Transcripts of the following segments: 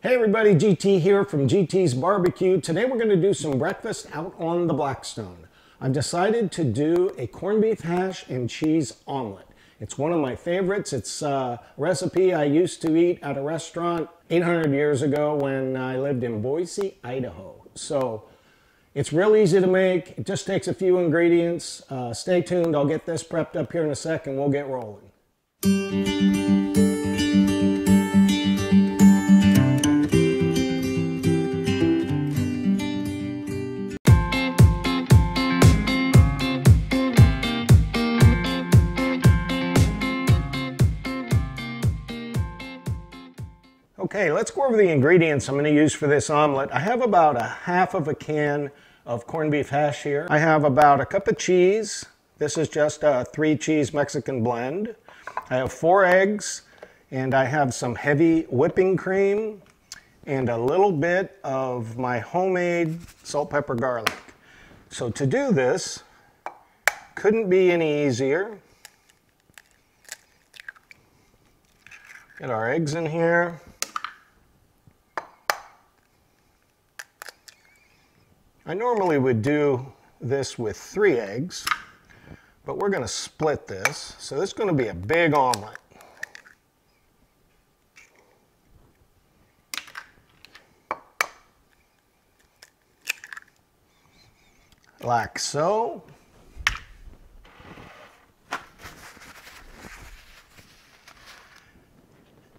Hey everybody, GT here from GT's Barbecue. Today we're going to do some breakfast out on the Blackstone. I've decided to do a corned beef hash and cheese omelet. It's one of my favorites. It's a recipe I used to eat at a restaurant 800 years ago when I lived in Boise, Idaho. So it's real easy to make. It just takes a few ingredients. Stay tuned. I'll get this prepped up here in a sec and we'll get rolling. Okay, let's go over the ingredients I'm going to use for this omelet. I have about a half of a can of corned beef hash here. I have about a cup of cheese. This is just a 3-cheese Mexican blend. I have 4 eggs, and I have some heavy whipping cream and a little bit of my homemade salt, pepper, garlic. So to do this, couldn't be any easier. Get our eggs in here. I normally would do this with 3 eggs, but we're going to split this. So this is going to be a big omelet. Like so.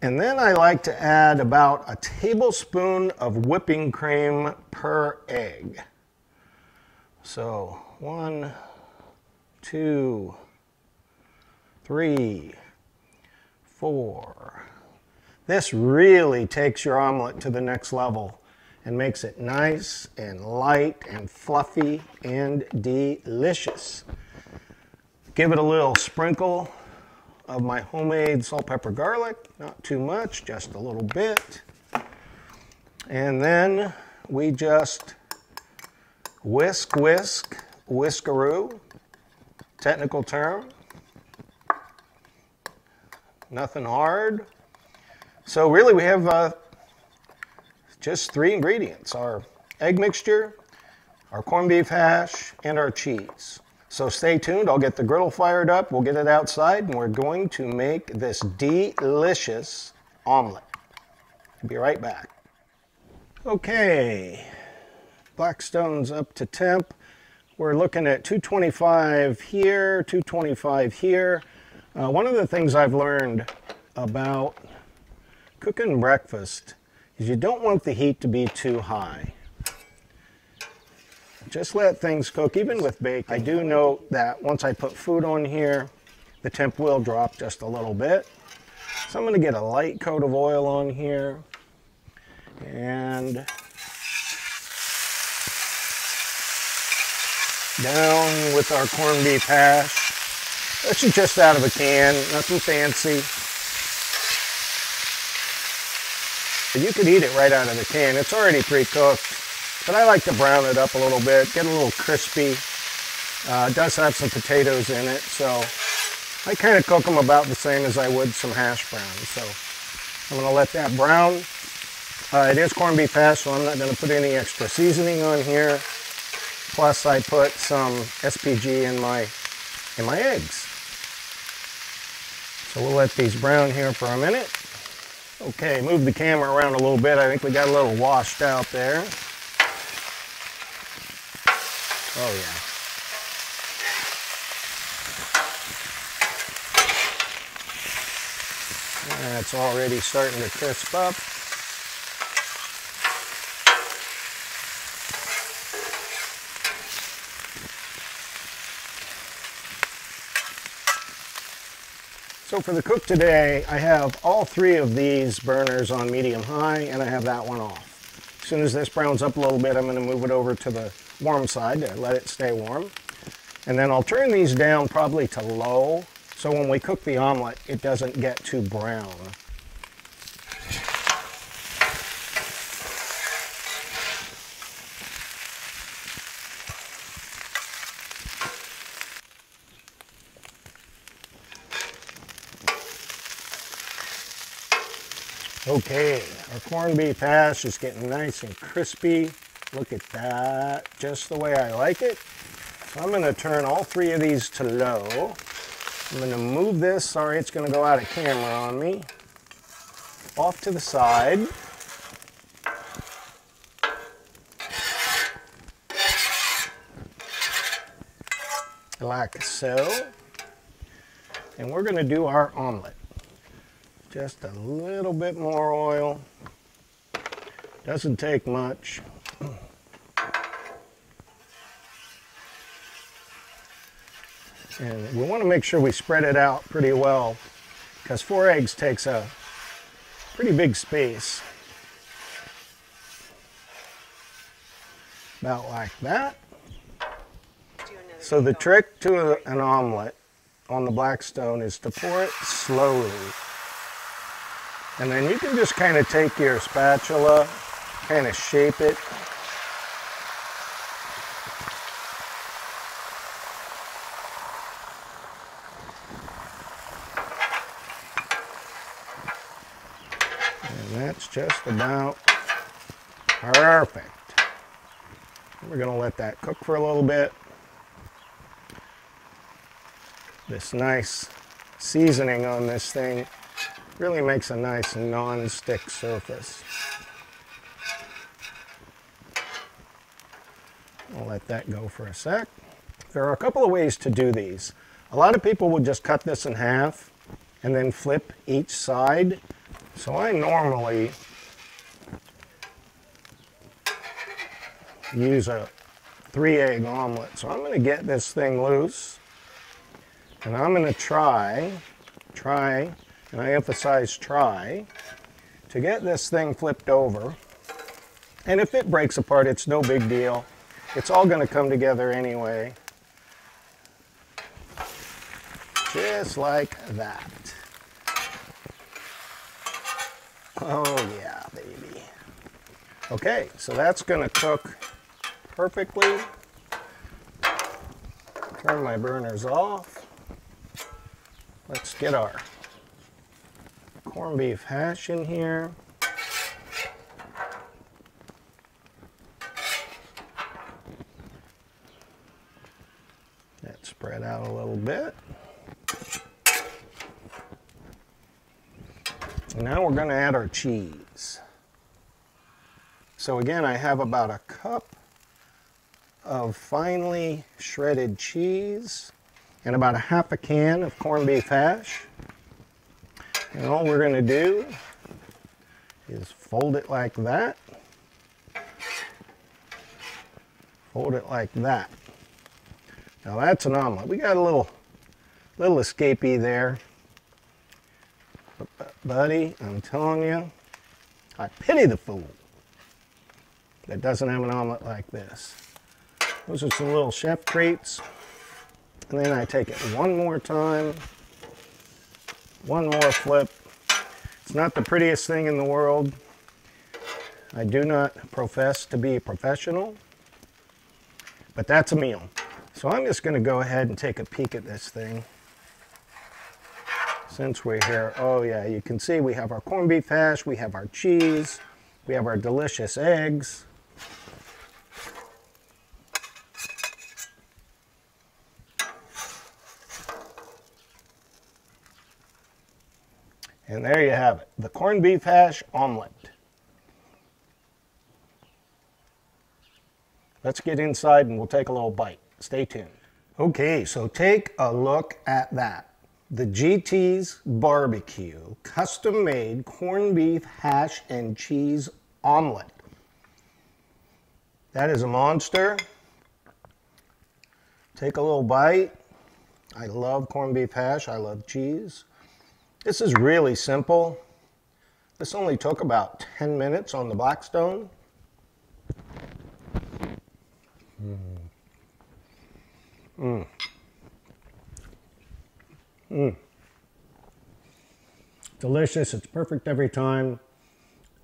And then I like to add about a tablespoon of whipping cream per egg. So 1, 2, 3, 4. This really takes your omelet to the next level and makes it nice and light and fluffy and delicious. Give it a little sprinkle of my homemade salt, pepper, garlic. Not too much, just a little bit. And then we just whisk, whiskaroo, technical term. Nothing hard. So really we have just 3 ingredients: our egg mixture, our corned beef hash, and our cheese. So stay tuned, I'll get the griddle fired up, we'll get it outside, and we're going to make this delicious omelet. Be right back. Okay. Blackstone's up to temp. We're looking at 225 here, 225 here. One of the things I've learned about cooking breakfast is you don't want the heat to be too high. Just let things cook, even with bacon. I do note that once I put food on here, the temp will drop just a little bit. So I'm going to get a light coat of oil on here. And down with our corned beef hash. This is just out of a can, nothing fancy. You could eat it right out of the can. It's already pre-cooked, but I like to brown it up a little bit, get a little crispy. It does have some potatoes in it, so I kind of cook them about the same as I would some hash browns. So I'm going to let that brown. It is corned beef hash, so I'm not going to put any extra seasoning on here. Plus I put some SPG in my eggs. So we'll let these brown here for a minute. Okay, move the camera around a little bit. I think we got a little washed out there. Oh yeah. That's already starting to crisp up. So for the cook today, I have all 3 of these burners on medium-high, and I have that one off. As soon as this browns up a little bit, I'm going to move it over to the warm side to let it stay warm. And then I'll turn these down probably to low, so when we cook the omelet, it doesn't get too brown. Okay, Our corned beef hash is getting nice and crispy. Look at that, just the way I like it. So I'm going to turn all three of these to low. I'm going to move this, sorry it's going to go out of camera on me, off to the side. Like so. And we're going to do our omelet. Just a little bit more oil. Doesn't take much. And we want to make sure we spread it out pretty well, because 4 eggs takes a pretty big space. About like that. So the trick to an omelet on the Blackstone is to pour it slowly. And then you can just kind of take your spatula, kind of shape it. And that's just about perfect. We're going to let that cook for a little bit. This nice seasoning on this thing really makes a nice non-stick surface. I'll let that go for a sec. There are a couple of ways to do these. A lot of people will just cut this in half and then flip each side. So I normally use a 3-egg omelet. So I'm going to get this thing loose. And I'm going to try, and I emphasize try, to get this thing flipped over. And if it breaks apart, it's no big deal. It's all going to come together anyway. Just like that. Oh yeah, baby. Okay, so that's going to cook perfectly. Turn my burners off. Let's get our corned beef hash in here. That spread out a little bit. And now we're going to add our cheese. So again, I have about a cup of finely shredded cheese and about a half a can of corned beef hash. And all we're going to do is fold it like that. Fold it like that. Now that's an omelet. We got a little escapee there. But buddy, I'm telling you, I pity the fool that doesn't have an omelet like this. Those are some little chef treats. And then I take it one more time, one more flip. It's not the prettiest thing in the world. I do not profess to be a professional, but that's a meal. So I'm just going to go ahead and take a peek at this thing. Since we're here, oh yeah, you can see we have our corned beef hash, we have our cheese, we have our delicious eggs. And there you have it, the corned beef hash omelet. Let's get inside and we'll take a little bite. Stay tuned. Okay, so take a look at that. The GT's Barbecue custom-made corned beef hash and cheese omelet. That is a monster. Take a little bite. I love corned beef hash. I love cheese. This is really simple. This only took about 10 minutes on the Blackstone. Delicious. It's perfect every time.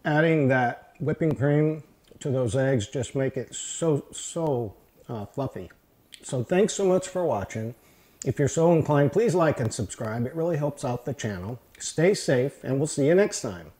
Adding that whipping cream to those eggs just make it so fluffy. So thanks so much for watching. If you're so inclined, please like and subscribe. It really helps out the channel. Stay safe, and we'll see you next time.